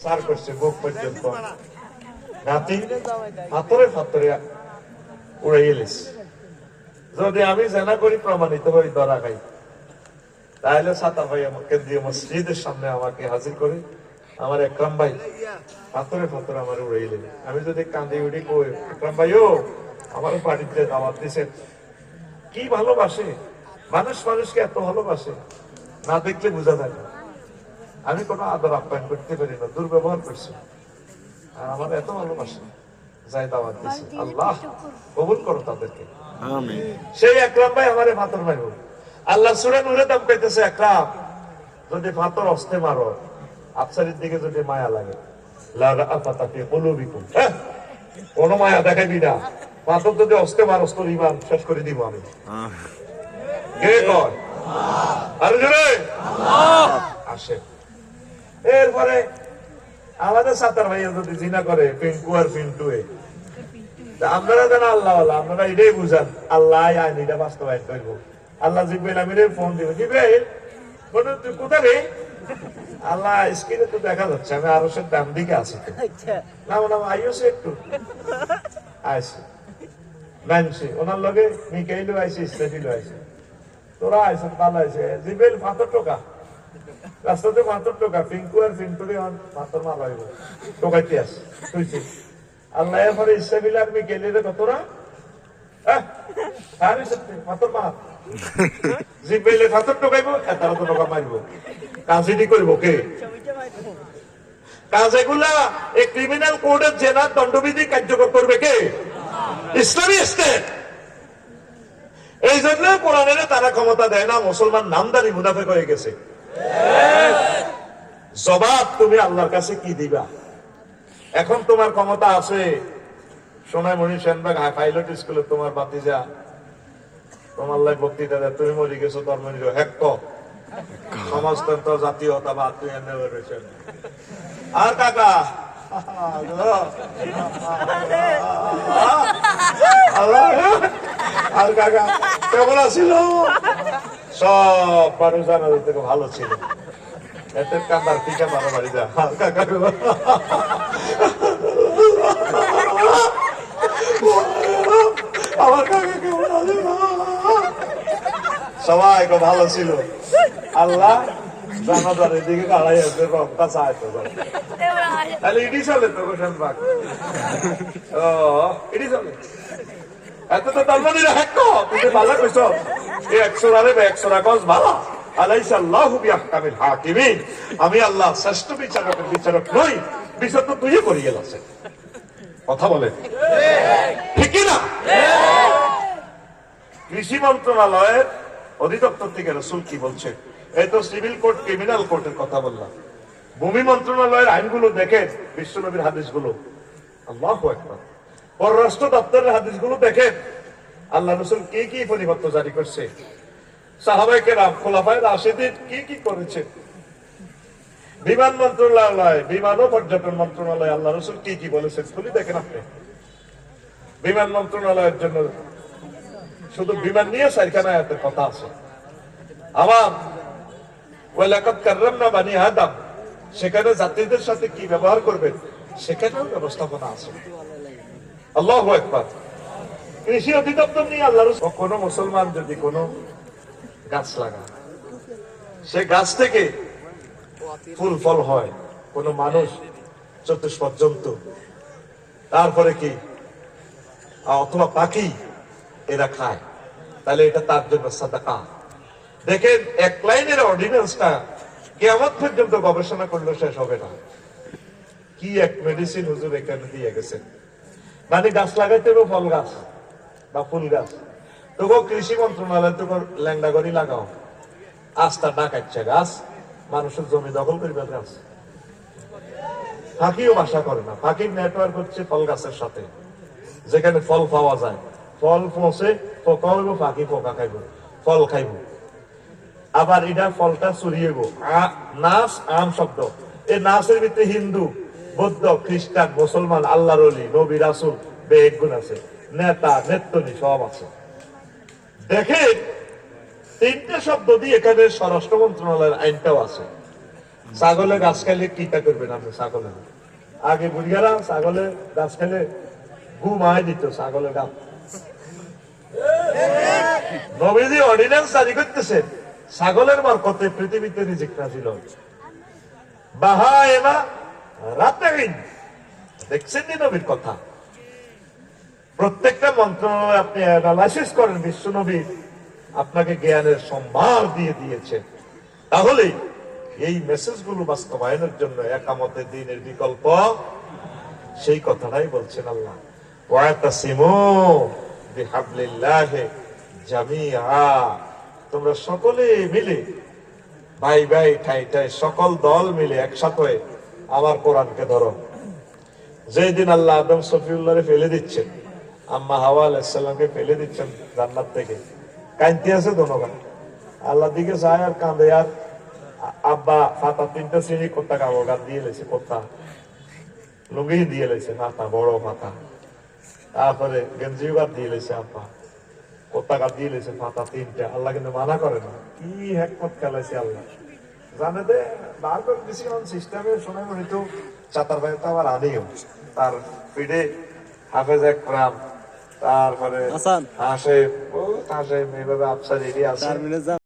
সার করছে বুক পর্যন্ত, নাতি হাতরে ফাতরে উড়ে এলিস। যদি আমি জেনা করি প্রমাণিত হই, ধরা খাই, তাহলে ছাতা ভাই কেন্দ্রীয় মসজিদের সামনে আমাকে হাজির করে আমার একরাম ভাই ফাতরে ফাতরে আমার উড়ে এলেন। আমি যদি কান্দি উড়ি কই, একরাম ভাই ও আমার বাড়িতে দাওয়াত দিছেন। কি ভালোবাসে মানুষ, মানুষকে এত ভালোবাসে, না দেখলে বোঝা যায় না। আমি কোনো আদর আপ্যায়ন করতে পারি না, দুর্ব্যবহার করছি, আর আমার এত ভালোবাসে, যাই দাওয়াত দিছে। আল্লাহ কবুল করো তাদেরকে। সেই একরাম ভাই আমারে ফাতর মারব। আল্লাহ সূরা নূরে দাম কইতেছে, একরাম যদি ফাতর অস্তে মারো, আফসারির দিকে যদি মায়া লাগে, লাগা আফাতা ফি কুলুবিকুম, হ্যাঁ কোন মায়া দেখাবি না। ফাতর যদি অস্তে মারো, তোর ঈমান শেষ করে দিব আমি। কে কয়? আরে জোরে আসে। এরপরে আমাদের সাতার ভাইয়া যদি জিনা করে, পিঙ্কু আর পিন্টুয়ে, আপনারা যেন আল্লাহ আপনারা এটাই বুঝান, আল্লাহ আইন এটা বাস্তবায়ন করবো। আল্লাহ জিব্রাইল আমিরের ফোন দিব, জিব্রাইল তুই কোথায় রে? আল্লাহ স্ক্রিনে তো দেখা যাচ্ছে আমি আরো সে ডান দিকে আছি। না না আইসে একটু আইসি নাইনছি, ওনার লগে মিকাইলও আইসি, ইসরাফিলও আইসি, তোরা আইসে ভালো আইসে। জিব্রাইল পাথর টোকা রাস্তাতে, পাথর টোকা পিঙ্কু আর পিন্টুরে পাথর মারা হইব, টোকাইতে আস তুইছি। আল্লাহ এরপরে ইসরাফিল আর মিকাইলের কতরা পাথর মার, জিব্রাইলে পাথর টোকাইবো, তারা তো টোকা মারিব। কাজটি করবো কে? কাজ এগুলা এই ক্রিমিনাল কোডের জেনার দণ্ডবিধি কার্যকর করবে কে? ইসলামী স্টেট। এই জন্য কোরআনের তারা ক্ষমতা দেয় না, মুসলমান নামদারি মুনাফেক হয়ে গেছে। জবাব তুমি আল্লাহর কাছে কি দিবা? এখন তোমার ক্ষমতা আছে, সোনাইমণি সেনবাগ পাইলট স্কুলে তোমার বাতিজা তোমার লাই বক্তৃতা দেয়, তুমি মরে গেছো ধর্ম হেক্ট সমাজতন্ত্র জাতীয়তাবাদ তুই এনে রয়েছেন। আর কাকা আর কাকা কেমন ছিল? সব মানুষ জানার থেকে ভালো ছিল, এতে কান্দার পিঠা মারো বাড়ি যা। কাকা আমার কাকা কেমন আছে? সবাই খুব ভালো ছিল। আল্লাহ জানাজার এদিকে কাড়াই আছে, রক্তা চায় তো তাহলে ইডি চলে তো গোসানবাগ, ইডি চলে এত তো তালমানিরা হ্যাক তুই ভালো কইছ। 100 গজ ভালো আলাইসাল্লাহু বিআহকামিল হাকিমিন। আমি আল্লাহ শ্রেষ্ঠ বিচারকের বিচারক নই, বিচার তো তুই করে গেলাছে। কথা বলে ঠিক না? কৃষি মন্ত্রণালয়ের অধিদপ্তর থেকে রাসূল কি বলছে? এই তো সিভিল কোর্ট ক্রিমিনাল কোর্টের কথা বললাম। ভূমি মন্ত্রণালয়ের আইনগুলো দেখেন, বিশ্বনবীর হাদিসগুলো, আল্লাহু আকবার। পররাষ্ট্র দপ্তরের হাদিসগুলো দেখেন, আল্লাহ রাসূল কি কি পরিবর্তন জারি করছে, সাহাবায়ে কেরাম খোলাফায়ে রাশিদিন কি কি করেছে। বিমান মন্ত্রণালয়, বিমান ও পর্যটন মন্ত্রণালয় আল্লাহ রাসূল কি কি বলেছেন খুলি দেখেন আপনি। বিমান মন্ত্রণালয়ের জন্য শুধু বিমান নিয়ে 4খানা আয়াতের কথা আছে। আবার ওয়ালাকাদ কাররামনা বানি আদম, সেখানে যাত্রীদের সাথে কি ব্যবহার করবেন সেখানেও ব্যবস্থাপনা আছে। আল্লাহু আকবার। কৃষি অধিদপ্তর নিয়ে আল্লাহ রাসূল, কোন মুসলমান যদি কোনো গাছ লাগায়, সে গাছ থেকে ফুল ফল হয়, কোন মানুষ চতুষ্পদ জন্তু, তারপরে কি অথবা পাখি এরা খায়, তাহলে এটা তার জন্য সাদাকা। দেখেন এক লাইনের অর্ডিন্যান্সটা কিয়ামত পর্যন্ত গবেষণা করলে শেষ হবে না। কি এক মেডিসিন হুজুর এখানে দিয়ে গেছেন। মানে গাছ লাগাইতে হবে, ফল গাছ বা ফুল গাছ, তোকে কৃষি মন্ত্রণালয় তোকে ল্যাংডা গড়ি লাগাও, আস্তা ডাকাচ্ছে গাছ, মানুষের জমি দখল করবে গাছ। ফাঁকিও বাসা করে না, ফাঁকির নেটওয়ার্ক হচ্ছে ফল গাছের সাথে, যেখানে ফল পাওয়া যায়, ফল পৌঁছে পোকা হইব, ফাঁকি পোকা খাইব, ফল খাইব। আবার এটা ফলটা চুরিয়েব। নাচ আম শব্দ, এই নাচের ভিতরে হিন্দু, বৌদ্ধ, খ্রিস্টান, মুসলমান, আল্লাহর ওলি, নবী, রাসূল, বেগুন আছে, নেতা নেত্রী সব আছে। দেখেন 3টে শব্দ দিয়ে এখানে স্বরাষ্ট্র মন্ত্রণালয়ের আইনটাও আছে। ছাগলে গাছ খাইলে কিটা করবেন আপনি? ছাগলে আগে বুড়িয়ারা ছাগলে গাছ খাইলে ঘুমায় দিত ছাগলের গাছ। নবীজি অর্ডিন্যান্স জারি করতেছেন ছাগলের বরকতে পৃথিবীতে রিজিক নাযিল হচ্ছে। বাহায়েমা রাতাইন, দেখছেন নি নবীর কথা? প্রত্যেকটা মন্ত্রণালয় আপনি অ্যানালাইসিস করেন, বিশ্ব নবী আপনাকে জ্ঞানের সম্ভার দিয়ে দিয়েছেন। তাহলে এই মেসেজ গুলো বাস্তবায়নের জন্য একামতে দ্বীনের বিকল্প সেই কথাটাই বলছেন আল্লাহ, ওয়াতাসিমু বিহাবলিল্লাহি জামিআ, তোমরা সকলে মিলে ভাই ভাই ঠাই ঠাই সকল দল মিলে একসাথে হয়ে আমার কোরআনকে ধরো। যেই দিন আল্লাহ আদম সফিউল্লাহরে ফেলে দিচ্ছেন, আম্মা হাওয়া আলাইহিস সালামকে ফেলে দিচ্ছেন জান্নাত থেকে, কাঁদতে আছে দোনোগান, আল্লাহ দিকে চায় আর কাঁদে। আর আব্বা ফাতা তিনটা শ্রেণী কোত্তা কাপড় গাছ দিয়ে লেছে, কোত্তা লুঙ্গি দিয়ে লেছে, ফাতা বড় ফাতা, তারপরে গেঞ্জি গাছ দিয়ে লেছে আব্বা, কোত্তা গাছ দিয়ে লেছে ফাতা তিনটা। আল্লাহ কিন্তু মানা করে না, কি হেকমত খেলাইছে আল্লাহ জানে দে। বার করে দিছি সিস্টেমে শোনা মনে তো চাতার ভাই তো আবার আনিও তার পিঠে হাফেজ একরাম, তারপরে হাসে এইভাবে আফসার এরিয়া আছে।